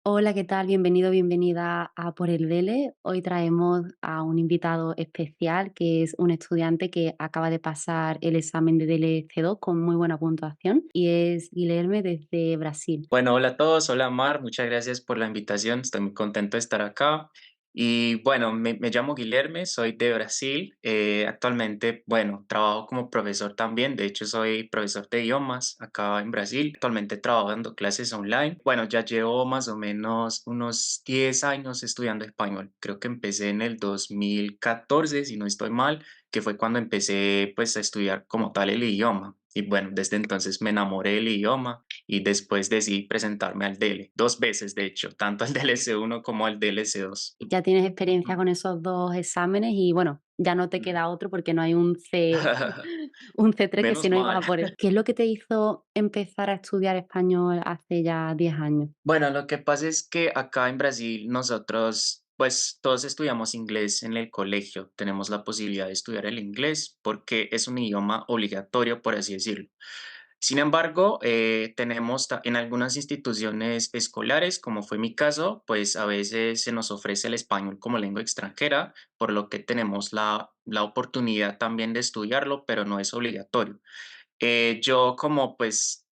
Hola, ¿qué tal? Bienvenido, bienvenida a Por el Dele. Hoy traemos a un invitado especial que es un estudiante que acaba de pasar el examen de DELE C2 con muy buena puntuación y es Guilherme desde Brasil. Bueno, hola a todos, hola Mar, muchas gracias por la invitación, estoy muy contento de estar acá. Y bueno, me llamo Guilherme, soy de Brasil, actualmente, bueno, trabajo como profesor también, de hecho soy profesor de idiomas acá en Brasil, actualmente trabajo dando clases online. Bueno, ya llevo más o menos unos 10 años estudiando español, creo que empecé en el 2014, si no estoy mal, que fue cuando empecé pues a estudiar como tal el idioma. Y bueno, desde entonces me enamoré del idioma y después decidí presentarme al DELE, 2 veces de hecho, tanto al DLC1 como al DLC2. Ya tienes experiencia Ujú, con esos dos exámenes y bueno, ya no te ujú. queda otro porque no hay un un C3 que si Menos no ibas mal. a por él. ¿Qué es lo que te hizo empezar a estudiar español hace ya 10 años? Bueno, lo que pasa es que acá en Brasil nosotros, pues todos estudiamos inglés en el colegio, tenemos la posibilidad de estudiar el inglés porque es un idioma obligatorio, por así decirlo. Sin embargo, tenemos en algunas instituciones escolares, como fue mi caso, pues a veces se nos ofrece el español como lengua extranjera, por lo que tenemos la oportunidad también de estudiarlo, pero no es obligatorio. Yo como pues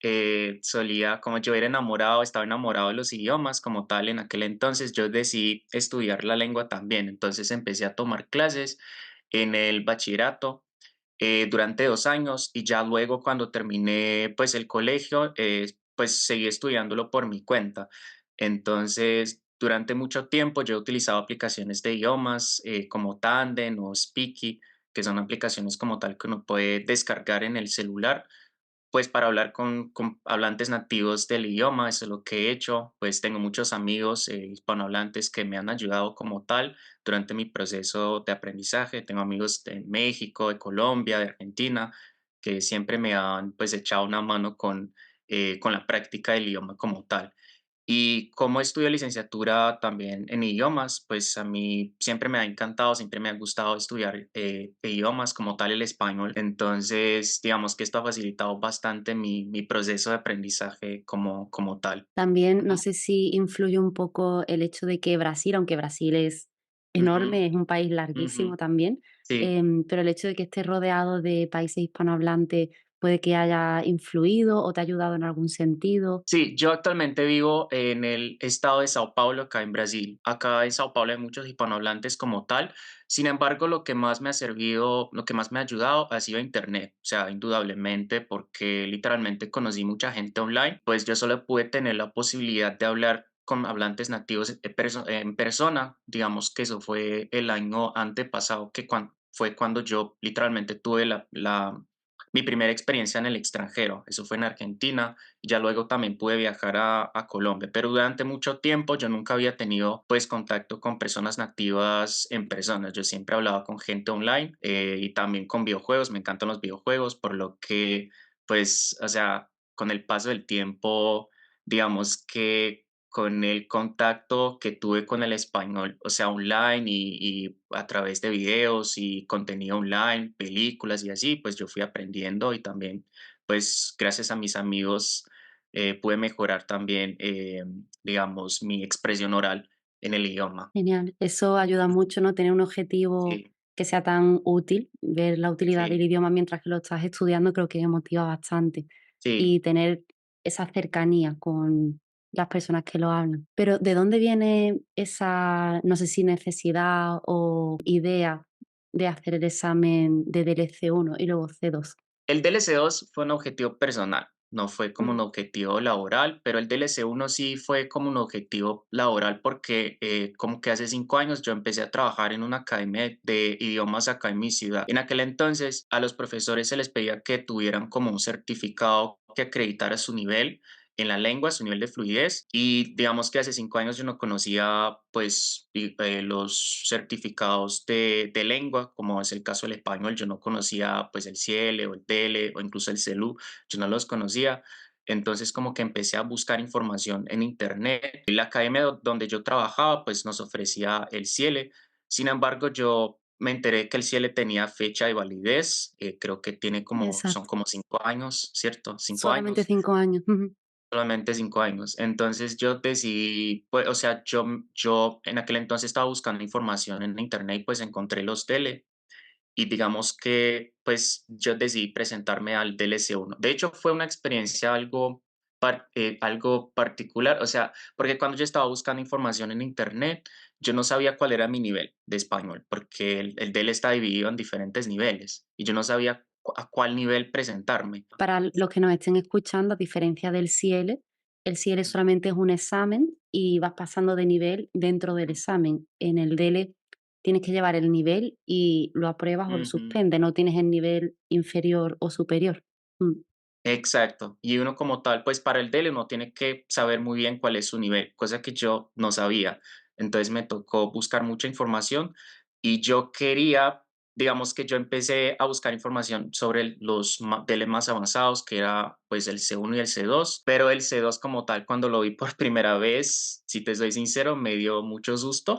solía, como yo era enamorado, estaba enamorado de los idiomas como tal en aquel entonces, yo decidí estudiar la lengua también. Entonces empecé a tomar clases en el bachillerato durante 2 años y ya luego cuando terminé pues el colegio, pues seguí estudiándolo por mi cuenta. Entonces, durante mucho tiempo yo he utilizado aplicaciones de idiomas como Tandem o Speaky, que son aplicaciones como tal que uno puede descargar en el celular, pues para hablar con hablantes nativos del idioma. Eso es lo que he hecho. Pues tengo muchos amigos hispanohablantes que me han ayudado como tal durante mi proceso de aprendizaje. Tengo amigos de México, de Colombia, de Argentina, que siempre me han pues echado una mano con la práctica del idioma como tal. Y como estudio licenciatura también en idiomas, pues a mí siempre me ha encantado, siempre me ha gustado estudiar idiomas como tal el español. Entonces, digamos que esto ha facilitado bastante mi proceso de aprendizaje como tal. También no Ujú, sé si influye un poco el hecho de que Brasil, aunque Brasil es ujú, enorme, es un país ujú. larguísimo también, Sí. pero el hecho de que estés rodeado de países hispanohablantes puede que haya influido o te ha ayudado en algún sentido. Sí, yo actualmente vivo en el estado de Sao Paulo, acá en Brasil. Acá en Sao Paulo hay muchos hispanohablantes como tal. Sin embargo, lo que más me ha servido, lo que más me ha ayudado ha sido Internet. O sea, indudablemente, porque literalmente conocí mucha gente online, pues yo solo pude tener la posibilidad de hablar con hablantes nativos en persona. Digamos que eso fue el año antepasado, que fue cuando yo literalmente tuve mi primera experiencia en el extranjero. Eso fue en Argentina. Ya luego también pude viajar a Colombia, pero durante mucho tiempo yo nunca había tenido pues contacto con personas nativas en persona. Yo siempre hablaba con gente online y también con videojuegos. Me encantan los videojuegos, por lo que pues, o sea, con el paso del tiempo, digamos que con el contacto que tuve con el español, o sea, online y a través de videos y contenido online, películas y así, pues yo fui aprendiendo y también pues gracias a mis amigos pude mejorar también, digamos, mi expresión oral en el idioma. Genial, eso ayuda mucho, ¿no? Tener un objetivo Sí, que sea tan útil, ver la utilidad del sí, idioma mientras que lo estás estudiando, creo que motiva bastante. sí. Y tener esa cercanía con las personas que lo hablan. Pero, ¿de dónde viene esa, no sé si necesidad o idea de hacer el examen de DLC1 y luego C2? El DLC2 fue un objetivo personal, no fue como un Ujú. objetivo laboral, pero el DLC1 sí fue como un objetivo laboral porque como que hace 5 años yo empecé a trabajar en una academia de idiomas acá en mi ciudad. En aquel entonces a los profesores se les pedía que tuvieran como un certificado que acreditara su nivel en la lengua, su nivel de fluidez. Y digamos que hace 5 años yo no conocía pues los certificados de lengua, como es el caso del español. Yo no conocía pues el CIELE o el TELE o incluso el CELU, yo no los conocía. Entonces como que empecé a buscar información en internet. Y la academia donde yo trabajaba pues nos ofrecía el CIELE. Sin embargo, yo me enteré que el CIELE tenía fecha de validez, creo que tiene como, son Exacto, como 5 años, ¿cierto? cinco solamente años 5 años. Ujú. solamente 5 años. Entonces, yo decidí, pues, o sea, yo en aquel entonces estaba buscando información en Internet y, pues, encontré los DELE. Y digamos que, pues, yo decidí presentarme al DLC 1. De hecho, fue una experiencia algo particular, o sea, porque cuando yo estaba buscando información en Internet, yo no sabía cuál era mi nivel de español, porque el DEL está dividido en diferentes niveles, y yo no sabía a cuál nivel presentarme. Para los que nos estén escuchando, a diferencia del CIELE, el CIELE solamente es un examen y vas pasando de nivel dentro del examen. En el DELE tienes que llevar el nivel y lo apruebas o lo Ujú. suspendes, no tienes el nivel inferior o superior. Mm. Exacto. Y uno como tal, pues para el DELE uno tiene que saber muy bien cuál es su nivel, cosa que yo no sabía. Entonces me tocó buscar mucha información y yo quería, digamos que yo empecé a buscar información sobre DELE más avanzados, que era pues el C1 y el C2, pero el C2 como tal, cuando lo vi por primera vez, si te soy sincero, me dio mucho susto,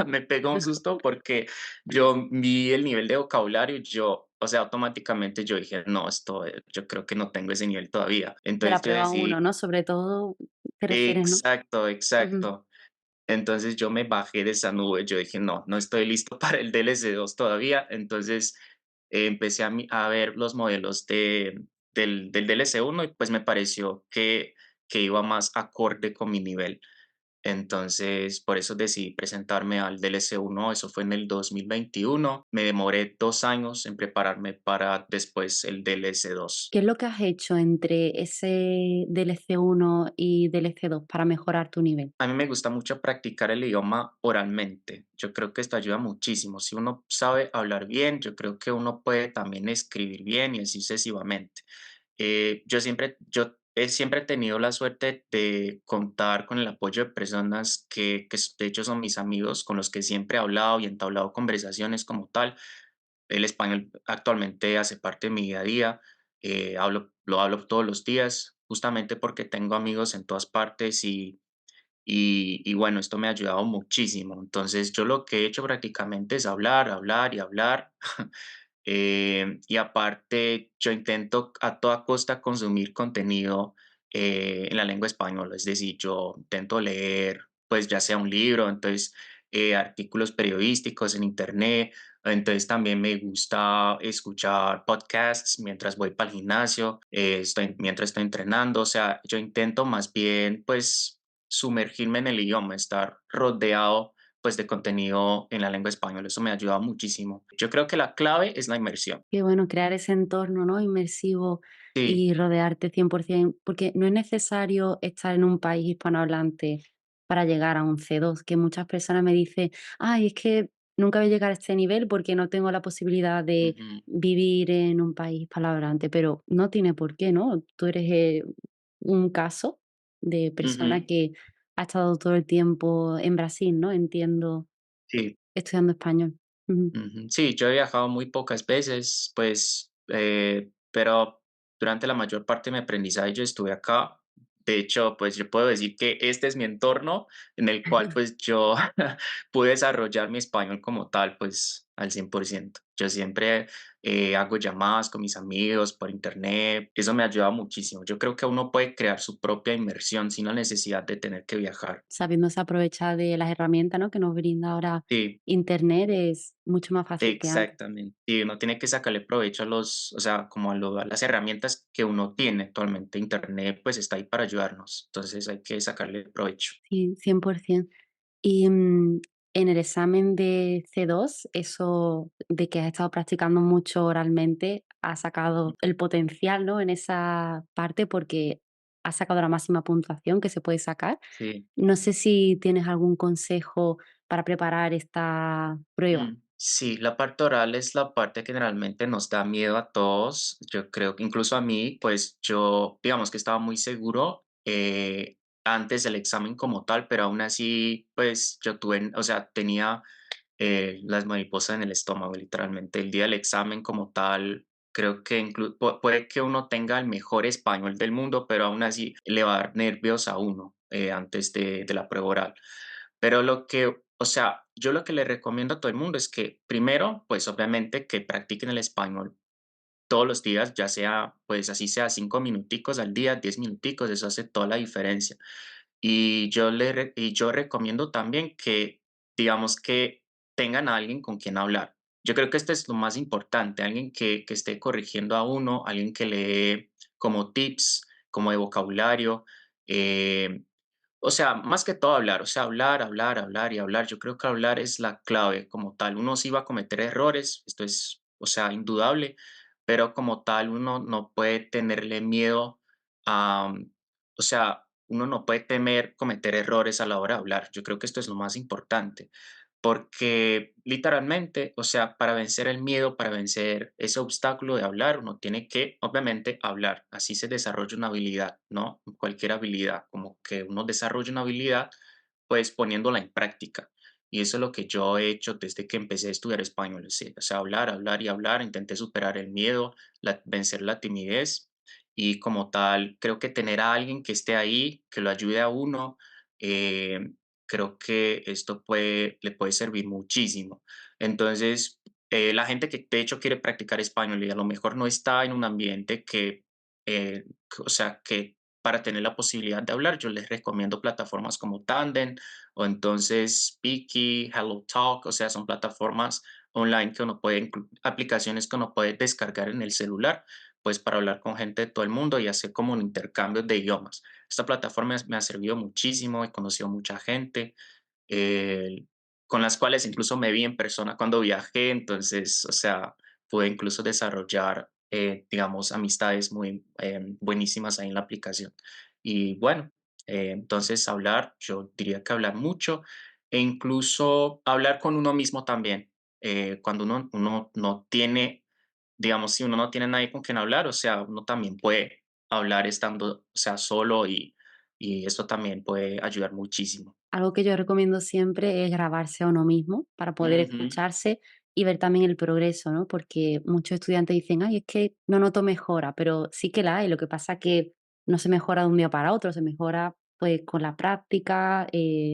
me pegó un susto porque yo vi el nivel de vocabulario y yo, o sea, automáticamente yo dije: "No, esto, yo creo que no tengo ese nivel todavía". De Entonces la yo prueba uno, decidí ¿no? Sobre todo te refieres, ¿no? exacto, Ujú. exacto. Entonces yo me bajé de esa nube, yo dije: "No, no estoy listo para el DLC 2 todavía". Entonces, empecé a ver los modelos del DLC 1 y, pues, me pareció que iba más acorde con mi nivel. Entonces, por eso decidí presentarme al DLC 1. Eso fue en el 2021. Me demoré 2 años en prepararme para después el DLC 2. ¿Qué es lo que has hecho entre ese DLC 1 y DLC 2 para mejorar tu nivel? A mí me gusta mucho practicar el idioma oralmente. Yo creo que esto ayuda muchísimo. Si uno sabe hablar bien, yo creo que uno puede también escribir bien y así sucesivamente. Yo he siempre tenido la suerte de contar con el apoyo de personas de hecho son mis amigos con los que siempre he hablado y entablado conversaciones como tal. El español actualmente hace parte de mi día a día. Lo hablo todos los días, justamente porque tengo amigos en todas partes y bueno, esto me ha ayudado muchísimo. Entonces, yo lo que he hecho prácticamente es hablar, hablar y hablar. Y aparte, yo intento a toda costa consumir contenido en la lengua española, es decir, yo intento leer, pues ya sea un libro, entonces artículos periodísticos en internet, entonces también me gusta escuchar podcasts mientras voy para el gimnasio, mientras estoy entrenando, o sea, yo intento más bien pues sumergirme en el idioma, estar rodeado pues, de contenido en la lengua española. Eso me ha ayudado muchísimo. Yo creo que la clave es la inmersión. Qué bueno, crear ese entorno, ¿no? Inmersivo Sí, y rodearte 100%, porque no es necesario estar en un país hispanohablante para llegar a un C2, que muchas personas me dicen, ay, es que nunca voy a llegar a este nivel porque no tengo la posibilidad de ujú, vivir en un país hispanohablante, pero no tiene por qué, ¿no? Tú eres un caso de persona ujú, que ha estado todo el tiempo en Brasil, ¿no? Entiendo, sí. estudiando español. Ujú. Ujú. Sí, yo he viajado muy pocas veces, pues, pero durante la mayor parte de mi aprendizaje yo estuve acá. De hecho, pues yo puedo decir que este es mi entorno en el cual pues yo pude desarrollar mi español como tal, pues al 100%. Yo siempre hago llamadas con mis amigos por internet. Eso me ha ayudado muchísimo. Yo creo que uno puede crear su propia inmersión sin la necesidad de tener que viajar. Sabiéndose aprovechar de las herramientas, ¿no?, que nos brinda ahora Sí. Internet, es mucho más fácil que antes. Exactamente. Y uno tiene que sacarle provecho o sea, como a las herramientas que uno tiene actualmente. Internet, pues, está ahí para ayudarnos. Entonces, hay que sacarle provecho. Sí, 100%. Y, en el examen de C2, eso de que has estado practicando mucho oralmente, has Mm, sacado el potencial, ¿no?, en esa parte, porque has sacado la máxima puntuación que se puede sacar. sí. No sé si tienes algún consejo para preparar esta prueba. Sí, la parte oral es la parte que generalmente nos da miedo a todos. Yo creo que incluso a mí, pues, digamos que estaba muy seguro, antes del examen como tal, pero aún así, pues, o sea, tenía las mariposas en el estómago, literalmente. El día del examen como tal, creo que puede que uno tenga el mejor español del mundo, pero aún así le va a dar nervios a uno antes de la prueba oral. Pero o sea, yo lo que le recomiendo a todo el mundo es que primero, pues obviamente que practiquen el español todos los días, ya sea, pues así sea 5 minuticos al día, 10 minuticos, eso hace toda la diferencia. Y yo recomiendo también que, digamos, que tengan a alguien con quien hablar. Yo creo que esto es lo más importante, alguien que esté corrigiendo a uno, alguien que le dé como tips, como de vocabulario, eh, o sea, más que todo hablar, o sea, hablar, hablar, hablar y hablar. Yo creo que hablar es la clave como tal. Uno sí va a cometer errores, esto es, o sea, indudable, pero como tal uno no puede tenerle miedo a, o sea, uno no puede temer cometer errores a la hora de hablar. Yo creo que esto es lo más importante. Porque literalmente, o sea, para vencer el miedo, para vencer ese obstáculo de hablar, uno tiene que, obviamente, hablar. Así se desarrolla una habilidad, ¿no? Cualquier habilidad, como que uno desarrolla una habilidad, pues poniéndola en práctica. Y eso es lo que yo he hecho desde que empecé a estudiar español. Sí, o sea, hablar, hablar y hablar. Intenté superar el miedo, vencer la timidez. Y como tal, creo que tener a alguien que esté ahí, que lo ayude a uno, eh, creo que esto le puede servir muchísimo. Entonces, la gente que de hecho quiere practicar español y a lo mejor no está en un ambiente o sea, que para tener la posibilidad de hablar, yo les recomiendo plataformas como Tandem o entonces Speaky, Hello Talk, o sea, son plataformas online que uno puede, aplicaciones que uno puede descargar en el celular, pues para hablar con gente de todo el mundo y hacer como un intercambio de idiomas. Esta plataforma me ha servido muchísimo, he conocido mucha gente, eh, con las cuales incluso me vi en persona cuando viajé, entonces, o sea, pude incluso desarrollar, digamos, amistades muy buenísimas ahí en la aplicación. Y bueno, entonces hablar, yo diría que hablar mucho e incluso hablar con uno mismo también. Cuando uno no tiene, digamos, si uno no tiene nadie con quien hablar, o sea, uno también puede hablar estando, o sea, solo y esto también puede ayudar muchísimo. Algo que yo recomiendo siempre es grabarse a uno mismo para poder Ujú, escucharse y ver también el progreso, ¿no? Porque muchos estudiantes dicen, ay, es que no noto mejora, pero sí que la hay. Lo que pasa que no se mejora de un día para otro, se mejora pues con la práctica,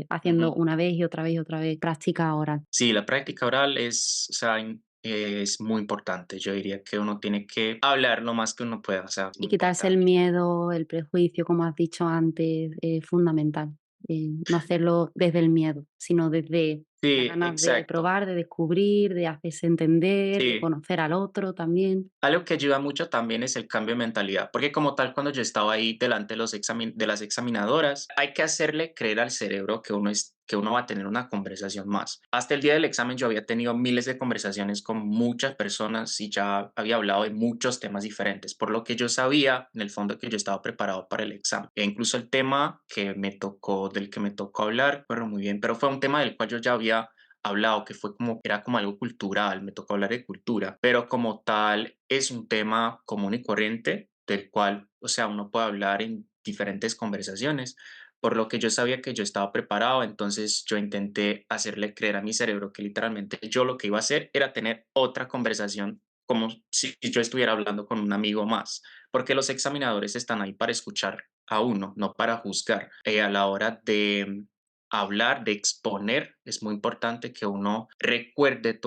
haciendo ujú. una vez y otra vez práctica oral. Sí, la práctica oral es, o sea, es muy importante. Yo diría que uno tiene que hablar lo más que uno pueda, o sea, es Y muy quitarse el importante. miedo, el prejuicio, como has dicho antes, es fundamental. No hacerlo desde el miedo, sino desde las Sí, ganas de exacto. probar, de descubrir, de hacerse entender, de Sí. conocer al otro también. Algo que ayuda mucho también es el cambio de mentalidad, porque como tal, cuando yo estaba ahí delante de de las examinadoras, hay que hacerle creer al cerebro que uno va a tener una conversación más. Hasta el día del examen yo había tenido miles de conversaciones con muchas personas y ya había hablado de muchos temas diferentes, por lo que yo sabía en el fondo que yo estaba preparado para el examen. E incluso el tema del que me tocó hablar, bueno, muy bien, pero fue un tema del cual yo ya había hablado, que fue como, era como algo cultural, me tocó hablar de cultura, pero como tal es un tema común y corriente del cual, o sea, uno puede hablar en diferentes conversaciones, por lo que yo sabía que yo estaba preparado, entonces yo intenté hacerle creer a mi cerebro que literalmente yo lo que iba a hacer era tener otra conversación como si yo estuviera hablando con un amigo más, porque los examinadores están ahí para escuchar a uno, no para juzgar. A la hora de hablar, de exponer, es muy importante que uno recuerde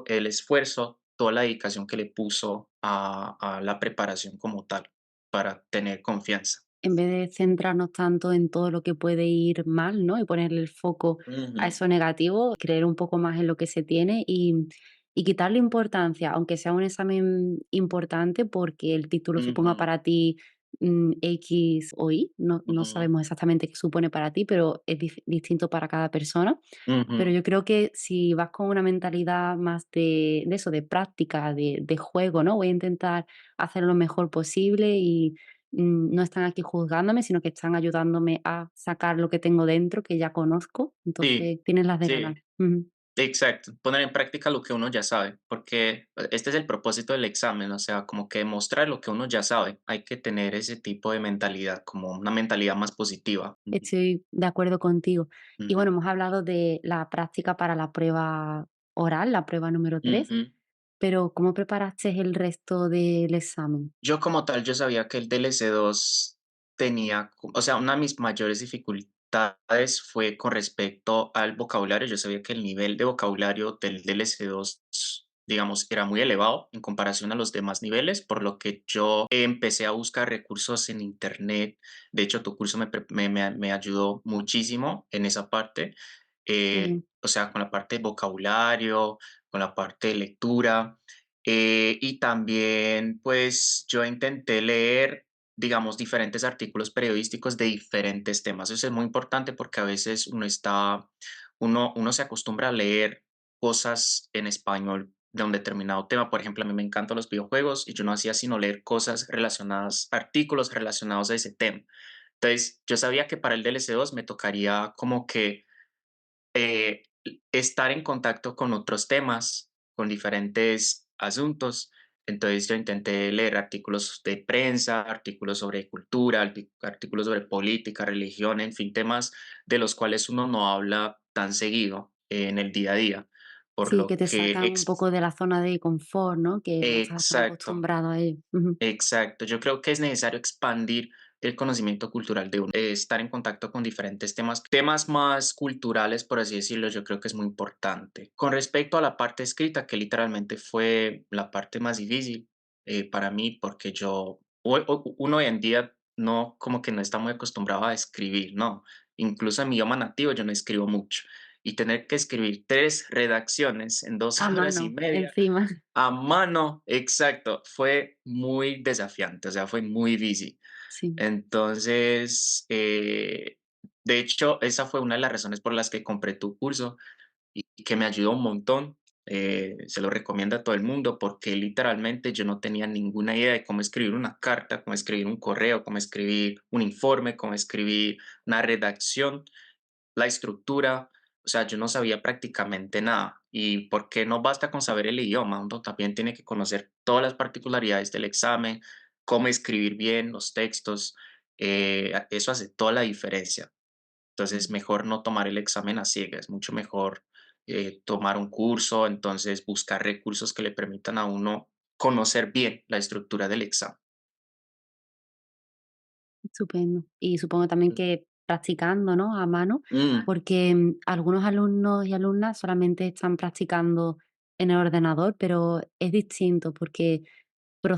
el esfuerzo, toda la dedicación que le puso a la preparación como tal, para tener confianza. En vez de centrarnos tanto en todo lo que puede ir mal, ¿no? Y ponerle el foco a Ujú, eso negativo, creer un poco más en lo que se tiene y quitarle importancia, aunque sea un examen importante, porque el título suponga ujú, para ti X o Y, no ujú, sabemos exactamente qué supone para ti, pero es distinto para cada persona. Pero ujú. yo creo que si vas con una mentalidad más de eso, de práctica, de juego, ¿no? Voy a intentar hacer lo mejor posible y no están aquí juzgándome, sino que están ayudándome a sacar lo que tengo dentro, que ya conozco, Sí, entonces tienes las de sí, ganar. Ujú. exacto. Poner en práctica lo que uno ya sabe, porque este es el propósito del examen, o sea, como que demostrar lo que uno ya sabe. Hay que tener ese tipo de mentalidad, como una mentalidad más positiva. Ujú, Estoy de acuerdo contigo. Y ujú, bueno, hemos hablado de la práctica para la prueba oral, la prueba número 3, ujú. pero ¿cómo preparaste el resto del examen? Yo como tal, yo sabía que el DLC2 tenía, o sea, una de mis mayores dificultades fue con respecto al vocabulario. Yo sabía que el nivel de vocabulario del DLC2 digamos, era muy elevado en comparación a los demás niveles, por lo que yo empecé a buscar recursos en Internet. De hecho, tu curso me ayudó muchísimo en esa parte, Qué bien. o sea, con la parte de vocabulario, con la parte de lectura. Y también, pues, yo intenté leer, digamos, diferentes artículos periodísticos de diferentes temas. Eso es muy importante porque a veces uno se acostumbra a leer cosas en español de un determinado tema. Por ejemplo, a mí me encantan los videojuegos y yo no hacía sino leer cosas relacionadas, artículos relacionados a ese tema. Entonces, yo sabía que para el DLC 2 me tocaría como que estar en contacto con otros temas, con diferentes asuntos. Entonces yo intenté leer artículos de prensa, artículos sobre cultura, artículos sobre política, religión, en fin, temas de los cuales uno no habla tan seguido en el día a día. Por Sí, que lo te que, sacan un poco de la zona de confort, ¿no? Que no estás tan exacto. acostumbrado a ello. Ujú. Exacto, yo creo que es necesario expandir el conocimiento cultural de uno, estar en contacto con diferentes temas más culturales, por así decirlo, yo creo que es muy importante. Con respecto a la parte escrita, que literalmente fue la parte más difícil para mí, porque uno hoy en día no, como que no está muy acostumbrado a escribir, ¿no? Incluso en mi idioma nativo yo no escribo mucho. Y tener que escribir 3 redacciones en dos A horas y mano, media encima. a mano, exacto, fue muy desafiante, o sea, fue muy difícil. Sí. Entonces, de hecho, esa fue una de las razones por las que compré tu curso y que me ayudó un montón. Se lo recomiendo a todo el mundo porque literalmente yo no tenía ninguna idea de cómo escribir una carta, cómo escribir un correo, cómo escribir un informe, cómo escribir una redacción, la estructura, o sea, yo no sabía prácticamente nada. ¿Y por qué no basta con saber el idioma? Uno también tiene que conocer todas las particularidades del examen, cómo escribir bien los textos. Eso hace toda la diferencia. Entonces, Mm. mejor no tomar el examen a ciegas, mucho mejor tomar un curso, entonces buscar recursos que le permitan a uno conocer bien la estructura del examen. Estupendo. Y supongo también que practicando, ¿no? A mano, Mm, porque algunos alumnos y alumnas solamente están practicando en el ordenador, pero es distinto porque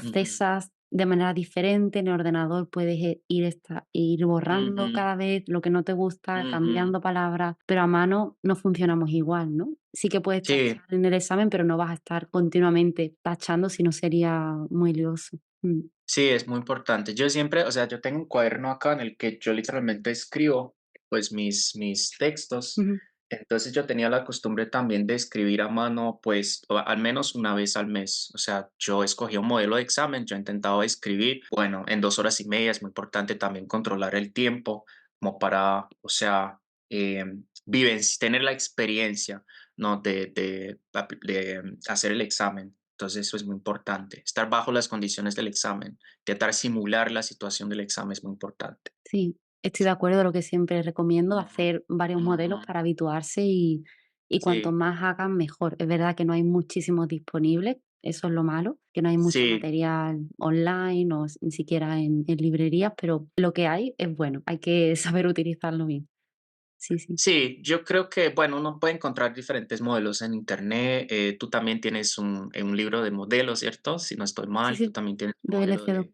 ujú, procesas de manera diferente. En el ordenador puedes ir borrando ujú, cada vez lo que no te gusta, ujú. cambiando palabras, pero a mano no funcionamos igual, ¿no? Sí que puedes Sí, tachar en el examen, pero no vas a estar continuamente tachando, si no sería muy lioso. Mm. sí, es muy importante. Yo siempre, o sea, yo tengo un cuaderno acá en el que yo literalmente escribo, pues, mis textos. Ujú. Entonces, yo tenía la costumbre también de escribir a mano, pues, al menos una vez al mes. O sea, yo escogía un modelo de examen, yo intentaba escribir, bueno, en 2 horas y media. Es muy importante también controlar el tiempo, como para, o sea, tener la experiencia, ¿no? De hacer el examen. Entonces, eso es muy importante. Estar bajo las condiciones del examen, intentar simular la situación del examen es muy importante. Sí, estoy de acuerdo, lo que siempre recomiendo, Ujú, hacer varios ujú. modelos para habituarse y cuanto Sí, más hagan, mejor. Es verdad que no hay muchísimos disponibles, eso es lo malo, que no hay mucho sí, material online o ni siquiera en librerías, pero lo que hay es bueno, hay que saber utilizarlo bien. Sí, sí. sí, yo creo que, bueno, uno puede encontrar diferentes modelos en internet. Tú también tienes un libro de modelos, ¿cierto? Si no estoy Sí, mal, tú sí, también tienes un de modelo LC2. de.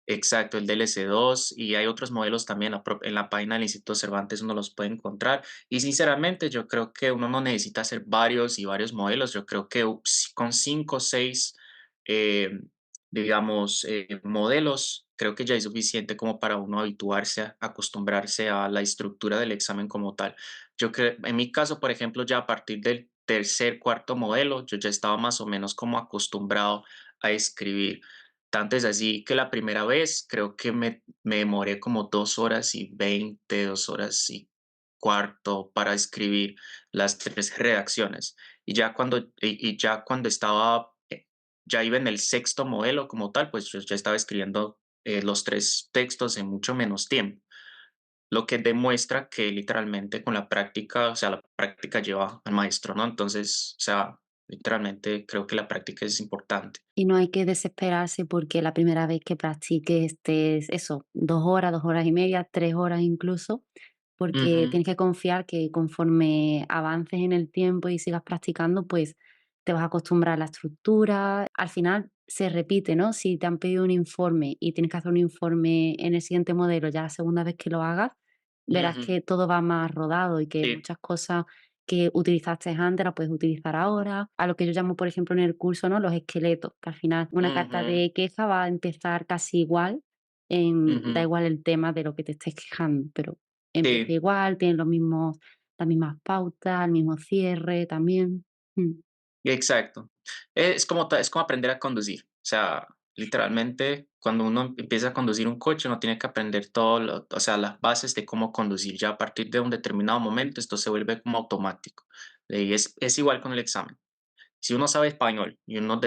Exacto, el DLC 2 y hay otros modelos también en la página del Instituto Cervantes uno los puede encontrar. Y sinceramente yo creo que uno no necesita hacer varios y varios modelos. Yo creo que con 5 o 6, eh, digamos, modelos, creo que ya es suficiente como para uno habituarse, acostumbrarse a la estructura del examen como tal. Yo creo, en mi caso, por ejemplo, ya a partir del tercer, cuarto modelo, yo ya estaba más o menos como acostumbrado a escribir. Tanto es así que la primera vez creo que me demoré como 2 horas y 20, 2 horas y cuarto para escribir las 3 redacciones. Y ya cuando estaba, ya iba en el sexto modelo como tal, pues yo ya estaba escribiendo los 3 textos en mucho menos tiempo. Lo que demuestra que literalmente con la práctica, o sea, la práctica lleva al maestro, ¿no? Entonces, o sea, literalmente creo que la práctica es importante. Y no hay que desesperarse porque la primera vez que practiques estés, eso, 2 horas, 2 horas y media, 3 horas incluso, porque Ujú, tienes que confiar que conforme avances en el tiempo y sigas practicando, pues te vas a acostumbrar a la estructura, al final se repite, ¿no? Si te han pedido un informe y tienes que hacer un informe en el siguiente modelo, ya la segunda vez que lo hagas, verás Ujú. que todo va más rodado y que Sí. muchas cosas que utilizaste antes las puedes utilizar ahora. A lo que yo llamo, por ejemplo, en el curso, ¿no? Los esqueletos, que al final una carta Ujú. de queja va a empezar casi igual, da Ujú. igual el tema de lo que te estés quejando, pero empieza Sí. igual, tiene las mismas pautas, el mismo cierre también. Mm. Exacto. Es como aprender a conducir. O sea, literalmente, cuando uno empieza a conducir un coche, uno tiene que aprender todo o sea, las bases de cómo conducir. Ya a partir de un determinado momento, esto se vuelve como automático. Y es igual con el examen. Si uno sabe español y uno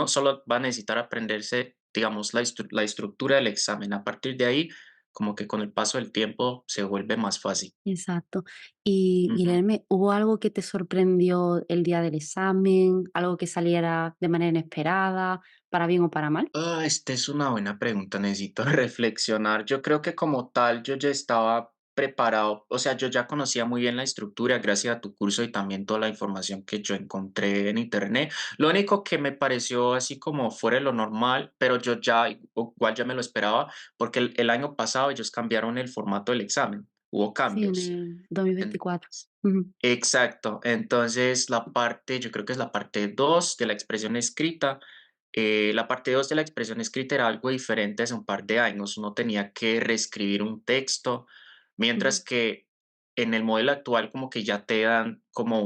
solo va a necesitar aprenderse, digamos, la estructura del examen. A partir de ahí, como que con el paso del tiempo se vuelve más fácil. Exacto. Y Ujú. léeme, ¿hubo algo que te sorprendió el día del examen? ¿Algo que saliera de manera inesperada, para bien o para mal? Esta es una buena pregunta, necesito reflexionar. Yo creo que como tal yo ya estaba preparado, o sea, yo ya conocía muy bien la estructura gracias a tu curso y también toda la información que yo encontré en internet. Lo único que me pareció así como fuera de lo normal, pero yo ya igual ya me lo esperaba, porque el año pasado ellos cambiaron el formato del examen, hubo Sí, en cambios. el 2024. Entonces, Ujú, exacto. Entonces, yo creo que es la parte 2 de la expresión escrita. La parte 2 de la expresión escrita era algo diferente hace un par de años. Uno tenía que reescribir un texto, ujú. mientras que en el modelo actual como que ya te dan como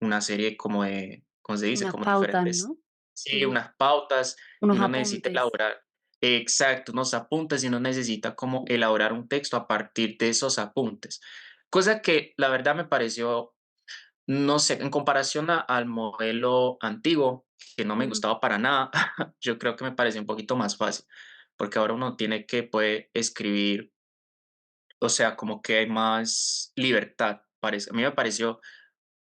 una serie como de, ¿cómo se dice? Unas Como pautas, diferentes, ¿no? sí, Ujú. unas pautas y Unos uno necesita apuntes. elaborar, exacto, unos apuntes y uno necesita como elaborar un texto a partir de esos apuntes. Cosa que la verdad me pareció, no sé, en comparación al modelo antiguo, que no me Ujú. gustaba para nada, yo creo que me pareció un poquito más fácil, porque ahora uno tiene que puede escribir, o sea, como que hay más libertad, parece. A mí me pareció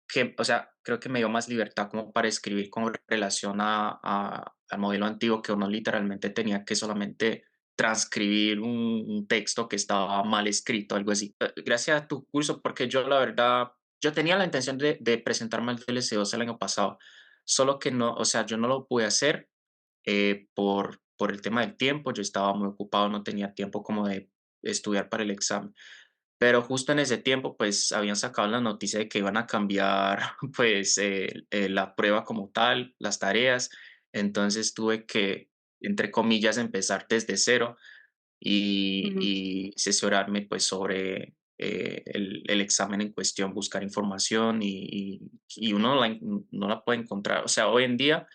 que, o sea, creo que me dio más libertad como para escribir con relación al modelo antiguo, que uno literalmente tenía que solamente transcribir un texto que estaba mal escrito, algo así. Gracias a tu curso, porque yo la verdad, yo tenía la intención de presentarme al DLC2 el año pasado, solo que no, o sea, yo no lo pude hacer por el tema del tiempo, yo estaba muy ocupado, no tenía tiempo como de estudiar para el examen. Pero justo en ese tiempo, pues, habían sacado la noticia de que iban a cambiar, pues, la prueba como tal, las tareas. Entonces, tuve que, entre comillas, empezar desde cero Ujú. y asesorarme, pues, sobre, el examen en cuestión, buscar información y uno no la puede encontrar. O sea, hoy en día,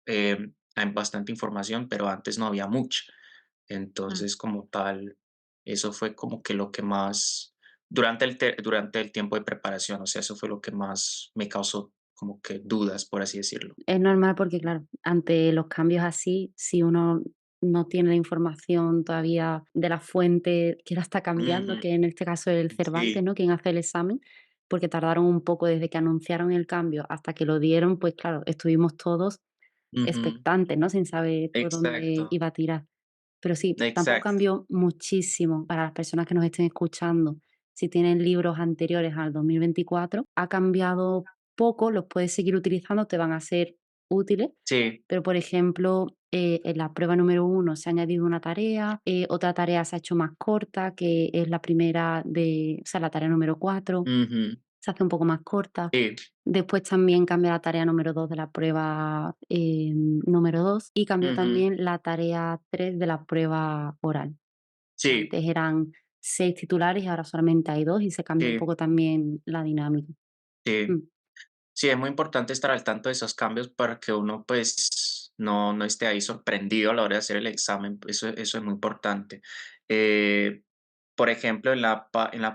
hay bastante información, pero antes no había mucha. Ah. Entonces, como tal, eso fue como que lo que más durante el tiempo de preparación, o sea, eso fue lo que más me causó como que dudas, por así decirlo. Es normal porque, claro, ante los cambios así, si uno no tiene la información todavía de la fuente que la está cambiando, Ujú. que en este caso es el Cervantes, Sí. ¿no? Quien hace el examen, porque tardaron un poco desde que anunciaron el cambio hasta que lo dieron, pues claro, estuvimos todos Ujú. expectantes, ¿no? Sin saber por dónde Exacto, iba a tirar. Pero sí, tampoco exacto. cambió muchísimo para las personas que nos estén escuchando. Si tienen libros anteriores al 2024, ha cambiado poco, los puedes seguir utilizando, te van a ser útiles, Sí. pero por ejemplo, en la prueba número uno se ha añadido una tarea, otra tarea se ha hecho más corta, que es la primera de, o sea, la tarea número 4 Ujú. se hace un poco más corta. Sí. Después también cambia la tarea número 2 de la prueba, número 2 y cambió Ujú. también la tarea 3 de la prueba oral, que Sí, antes eran 6 titulares y ahora solamente hay 2 y se cambia un sí, poco también la dinámica. sí. Mm, Sí, es muy importante estar al tanto de esos cambios para que uno, pues, no esté ahí sorprendido a la hora de hacer el examen. Eso es muy importante. Eh, por ejemplo, en la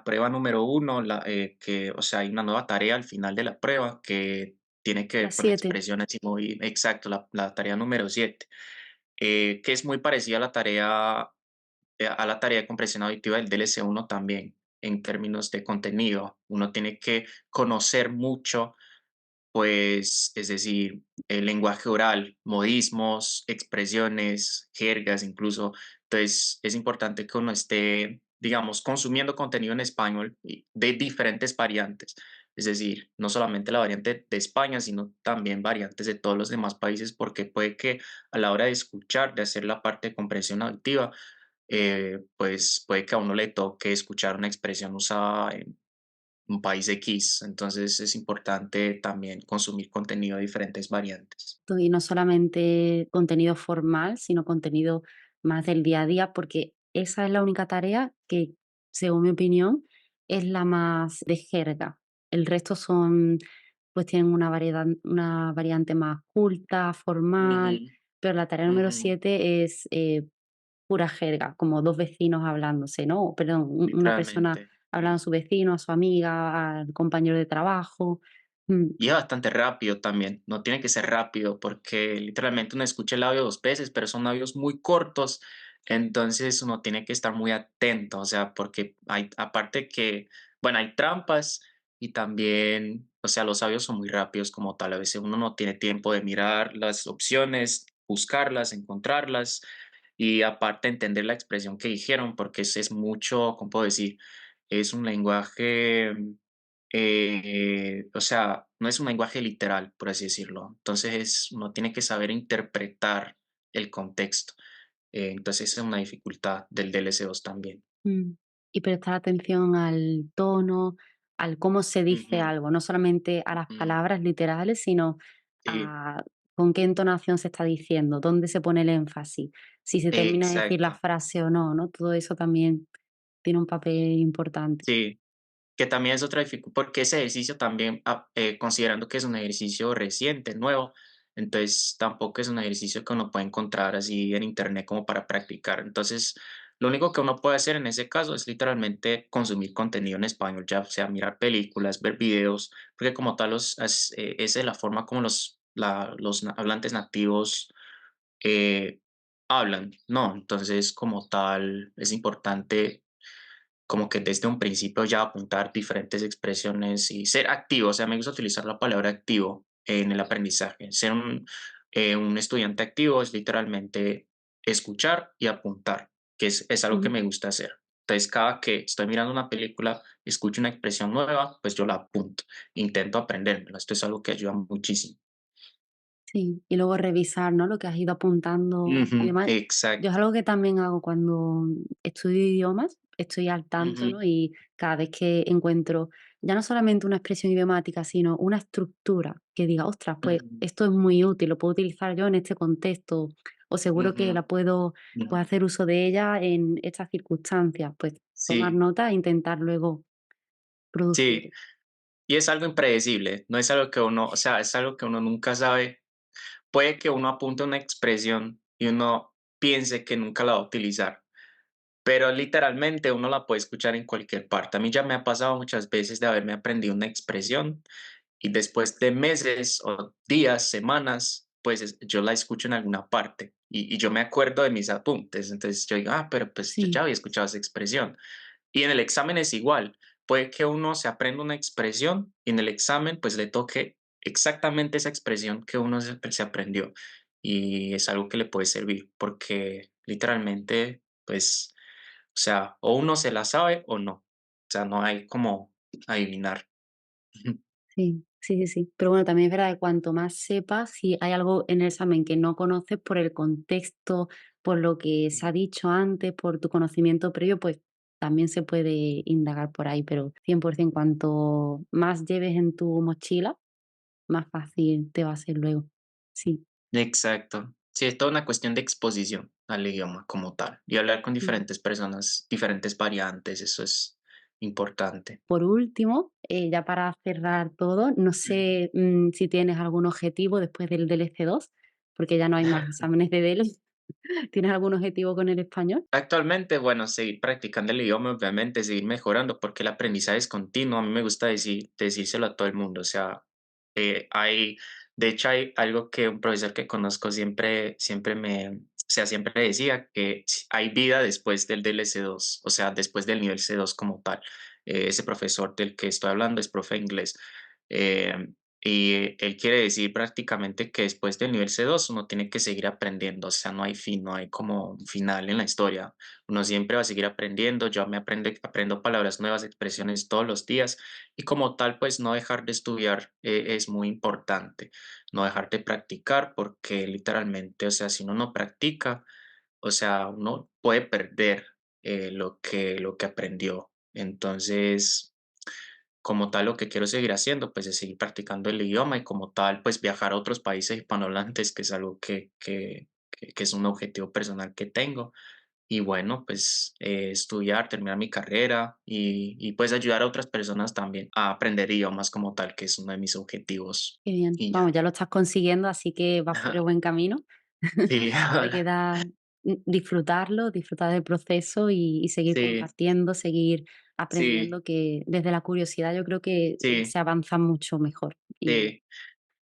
prueba número uno, o sea, hay una nueva tarea al final de la prueba que tiene que la ver con 7. expresiones y exacto, la tarea número 7, que es muy parecida a la tarea de comprensión auditiva del DLC1 también, en términos de contenido. Uno tiene que conocer mucho, pues, es decir, el lenguaje oral, modismos, expresiones, jergas incluso. Entonces, es importante que uno esté, digamos, consumiendo contenido en español de diferentes variantes, es decir, no solamente la variante de España, sino también variantes de todos los demás países, porque puede que a la hora de escuchar, de hacer la parte de comprensión auditiva, pues puede que a uno le toque escuchar una expresión usada en un país X, entonces es importante también consumir contenido de diferentes variantes. Y no solamente contenido formal, sino contenido más del día a día, porque esa es la única tarea que, según mi opinión, es la más de jerga. El resto son, pues tienen una variante más culta, Ujú, formal, pero la tarea número ujú, 7 es pura jerga, como dos vecinos hablándose, ¿no? O perdón, una persona literalmente. hablando a su vecino, a su amiga, al compañero de trabajo. Mm, Y es bastante rápido también, no tiene que ser rápido porque literalmente uno escucha el audio 2 veces, pero son audios muy cortos, entonces uno tiene que estar muy atento, o sea, porque hay aparte que, bueno, hay trampas y también, o sea, los audios son muy rápidos como tal, a veces uno no tiene tiempo de mirar las opciones, buscarlas, encontrarlas y aparte entender la expresión que dijeron, porque es mucho, ¿cómo puedo decir? Es un lenguaje o sea, no es un lenguaje literal, por así decirlo. Entonces, uno tiene que saber interpretar el contexto. Entonces, esa es una dificultad del DLC2 también. mm. Y prestar atención al tono, al cómo se dice Ujú, algo, no solamente a las mm, palabras literales, sino sí, a con qué entonación se está diciendo, dónde se pone el énfasis, si se termina de decir la exacto. frase o no, ¿no? Todo eso también tiene un papel importante. Sí, que también es otra dificultad, porque ese ejercicio también, considerando que es un ejercicio reciente, nuevo, entonces tampoco es un ejercicio que uno puede encontrar así en internet como para practicar. Entonces, lo único que uno puede hacer en ese caso es literalmente consumir contenido en español, ya sea mirar películas, ver videos, porque como tal, esa es la forma como hablantes nativos hablan, ¿no? Entonces, como tal, es importante como que desde un principio ya apuntar diferentes expresiones y ser activo, o sea, me gusta utilizar la palabra activo en el aprendizaje. Ser un estudiante activo es literalmente escuchar y apuntar, que es algo que Ujú. me gusta hacer. Entonces, cada que estoy mirando una película, escucho una expresión nueva, pues yo la apunto, intento aprendérmela. Esto es algo que ayuda muchísimo. Sí, y luego revisar, ¿no? Lo que has ido apuntando y Ujú, demás. Yo es exacto. algo que también hago cuando estudio idiomas, estoy al tanto, Ujú, ¿no? Y cada vez que encuentro ya no solamente una expresión idiomática, sino una estructura que diga, ostras, pues ujú, esto es muy útil, lo puedo utilizar yo en este contexto, o seguro que ujú, la puedo ujú. pues, hacer uso de ella en estas circunstancias, pues tomar Sí, nota e intentar luego sí. producirlo. Y es algo impredecible, no es algo que uno, o sea, es algo que uno nunca sabe. Puede que uno apunte una expresión y uno piense que nunca la va a utilizar, pero literalmente uno la puede escuchar en cualquier parte. A mí ya me ha pasado muchas veces de haberme aprendido una expresión y después de meses o días, semanas, pues yo la escucho en alguna parte y yo me acuerdo de mis apuntes. Entonces yo digo, pero pues yo ya Sí, había escuchado esa expresión. Y en el examen es igual. Puede que uno se aprenda una expresión y en el examen pues le toque exactamente esa expresión que uno se aprendió. Y es algo que le puede servir porque literalmente pues, o sea, o uno se la sabe o no. O sea, no hay como adivinar. sí, sí, sí, sí. Pero bueno, también es verdad que cuanto más sepas, si hay algo en el examen que no conoces por el contexto, por lo que se ha dicho antes, por tu conocimiento previo, pues también se puede indagar por ahí, pero 100% cuanto más lleves en tu mochila, más fácil te va a ser luego. Sí, Exacto. Sí, es toda una cuestión de exposición al idioma como tal y hablar con sí. diferentes personas, diferentes variantes, eso es importante. Por último, ya para cerrar todo, no sé, si tienes algún objetivo después del DLC2, porque ya no hay más exámenes de DEL. ¿Tienes algún objetivo con el español? Actualmente, bueno, seguir practicando el idioma, obviamente, seguir mejorando, porque el aprendizaje es continuo. A mí me gusta decírselo a todo el mundo. O sea, de hecho, hay algo que un profesor que conozco o sea, siempre decía que hay vida después del DLC2, o sea, después del nivel C2 como tal. Ese profesor del que estoy hablando es profe de inglés. Y él quiere decir prácticamente que después del nivel C2 uno tiene que seguir aprendiendo, o sea, no hay fin, no hay como un final en la historia. Uno siempre va a seguir aprendiendo, yo aprendo palabras nuevas, expresiones todos los días y como tal, pues no dejar de estudiar es muy importante, no dejar de practicar porque literalmente, o sea, si uno no practica, o sea, uno puede perder lo que aprendió. Entonces, como tal, lo que quiero seguir haciendo, pues, es seguir practicando el idioma y como tal, pues, viajar a otros países hispanohablantes, que es algo que es un objetivo personal que tengo. Y bueno, pues, estudiar, terminar mi carrera pues, ayudar a otras personas también a aprender idiomas como tal, que es uno de mis objetivos, Qué bien. y ya. Vamos, ya lo estás consiguiendo, así que vas por Ajá. el buen camino. Sí, Ya te queda disfrutarlo, disfrutar del proceso y seguir sí, compartiendo, seguir sí, aprendiendo, que desde la curiosidad yo creo que sí, se avanza mucho mejor. Y sí.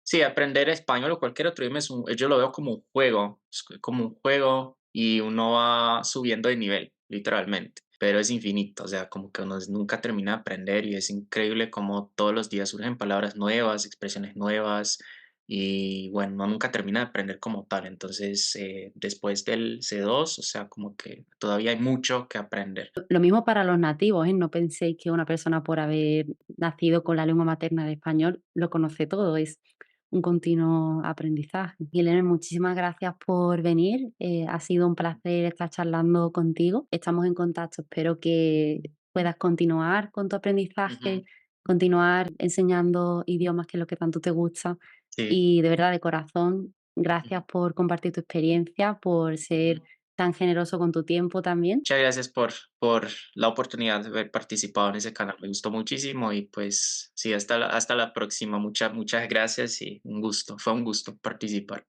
Sí, aprender español o cualquier otro idioma yo lo veo como un juego, es como un juego y uno va subiendo de nivel, literalmente, pero es infinito, o sea, como que uno nunca termina de aprender y es increíble como todos los días surgen palabras nuevas, expresiones nuevas y bueno, uno nunca termina de aprender como tal, entonces después del C2, o sea, como que todavía hay mucho que aprender. lo mismo para los nativos, ¿eh? No penséis que una persona por haber nacido con la lengua materna de español lo conoce todo, es un continuo aprendizaje. Y Elena, muchísimas gracias por venir. Ha sido un placer estar charlando contigo. Estamos en contacto. Espero que puedas continuar con tu Ujú, aprendizaje, continuar enseñando idiomas, que es lo que tanto te gusta. sí, Y de verdad, de corazón, ujú, gracias por compartir tu experiencia, por ujú. ser tan generoso con tu tiempo también. Muchas gracias por la oportunidad de haber participado en ese canal. Me gustó muchísimo y pues sí, hasta la próxima. Muchas gracias y un gusto. Fue un gusto participar.